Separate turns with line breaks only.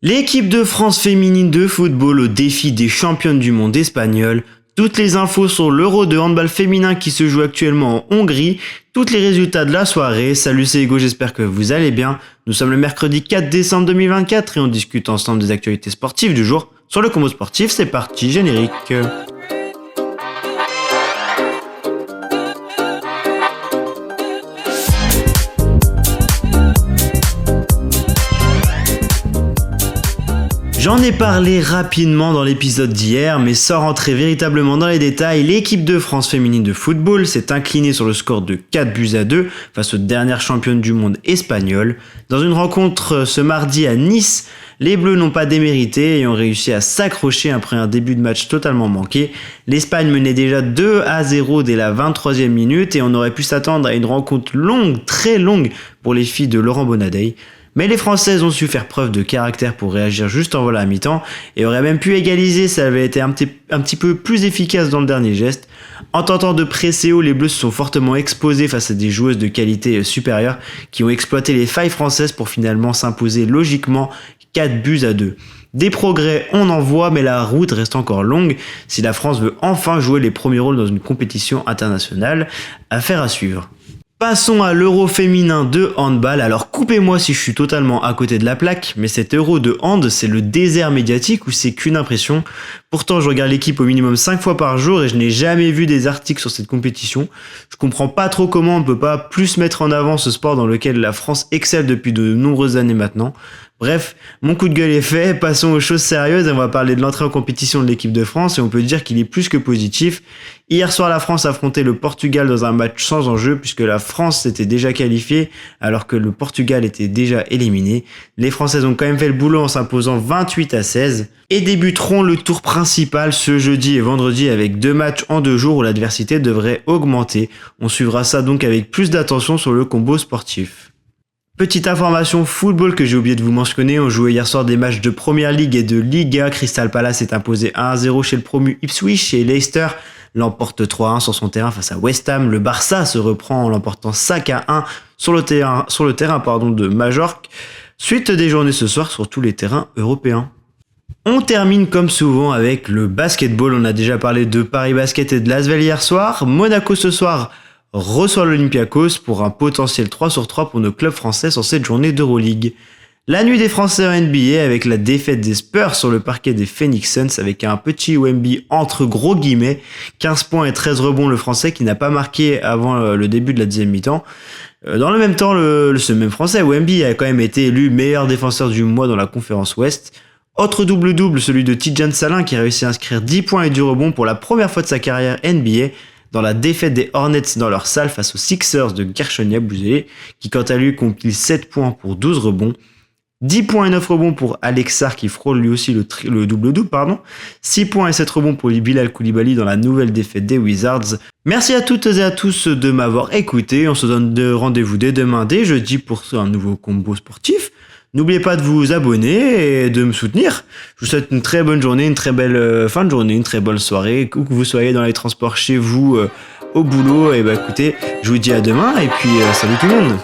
L'équipe de France féminine de football au défi des championnes du monde espagnoles. Toutes les infos sur l'Euro de handball féminin qui se joue actuellement en Hongrie. Tous les résultats de la soirée. Salut, c'est Hugo, j'espère que vous allez bien. Nous sommes le mercredi 4 décembre 2024 et on discute ensemble des actualités sportives du jour. Sur le combo sportif, c'est parti, générique. J'en ai parlé rapidement dans l'épisode d'hier, mais sans rentrer véritablement dans les détails, l'équipe de France féminine de football s'est inclinée sur le score de 4-2 face aux dernières championnes du monde espagnoles. Dans une rencontre ce mardi à Nice, les Bleus n'ont pas démérité et ont réussi à s'accrocher après un début de match totalement manqué. L'Espagne menait déjà 2-0 dès la 23e minute et on aurait pu s'attendre à une rencontre longue, très longue pour les filles de Laurent Bonadei. Mais les Françaises ont su faire preuve de caractère pour réagir juste en voilà la mi-temps et auraient même pu égaliser si elles avaient été un petit peu plus efficaces dans le dernier geste. En tentant de presser haut, les Bleus se sont fortement exposés face à des joueuses de qualité supérieure qui ont exploité les failles françaises pour finalement s'imposer logiquement 4-2. Des progrès, on en voit, mais la route reste encore longue si la France veut enfin jouer les premiers rôles dans une compétition internationale. Affaire à suivre. Passons à l'Euro féminin de handball. Alors coupez-moi si je suis totalement à côté de la plaque, mais cet Euro de hand, c'est le désert médiatique ou c'est qu'une impression. Pourtant, je regarde l'équipe au minimum 5 fois par jour et je n'ai jamais vu des articles sur cette compétition. Je comprends pas trop comment on ne peut pas plus mettre en avant ce sport dans lequel la France excelle depuis de nombreuses années maintenant. Bref, mon coup de gueule est fait, passons aux choses sérieuses et on va parler de l'entrée en compétition de l'équipe de France et on peut dire qu'il est plus que positif. Hier soir, la France affrontait le Portugal dans un match sans enjeu puisque la France s'était déjà qualifiée alors que le Portugal était déjà éliminé. Les Françaises ont quand même fait le boulot en s'imposant 28-16 et débuteront le tour principal ce jeudi et vendredi avec 2 matchs en 2 jours où l'adversité devrait augmenter. On suivra ça donc avec plus d'attention sur le combo sportif. Petite information football que j'ai oublié de vous mentionner, on jouait hier soir des matchs de Première Ligue et de Liga. Crystal Palace est imposé 1-0 chez le promu Ipswich et Leicester l'emporte 3-1 sur son terrain face à West Ham. Le Barça se reprend en l'emportant 5-1 sur le terrain de Majorque. Suite des journées ce soir sur tous les terrains européens. On termine comme souvent avec le basketball. On a déjà parlé de Paris Basket et de l'Asvel hier soir. Monaco ce soir reçoit l'Olympiakos pour un potentiel 3/3 pour nos clubs français sur cette journée d'Euroleague. La nuit des Français en NBA avec la défaite des Spurs sur le parquet des Phoenix Suns avec un petit Wemby entre gros guillemets, 15 points et 13 rebonds le Français qui n'a pas marqué avant le début de la deuxième mi-temps. Dans le même temps, ce même Français, Wemby, a quand même été élu meilleur défenseur du mois dans la conférence Ouest. Autre double-double, celui de Tidjane Salin qui a réussi à inscrire 10 points et du rebond pour la première fois de sa carrière NBA dans la défaite des Hornets dans leur salle face aux Sixers de Gershon Yabusele qui quant à lui compile 7 points pour 12 rebonds. 10 points et 9 rebonds pour Alex Sarr qui frôle lui aussi le double-double. 6 points et 7 rebonds pour Bilal Koulibaly dans la nouvelle défaite des Wizards. Merci à toutes et à tous de m'avoir écouté. On se donne rendez-vous dès demain, dès jeudi pour un nouveau combo sportif. N'oubliez pas de vous abonner et de me soutenir. Je vous souhaite une très bonne journée, une très belle fin de journée, une très bonne soirée. Où que vous soyez dans les transports chez vous, au boulot. Et écoutez, je vous dis à demain et puis salut tout le monde.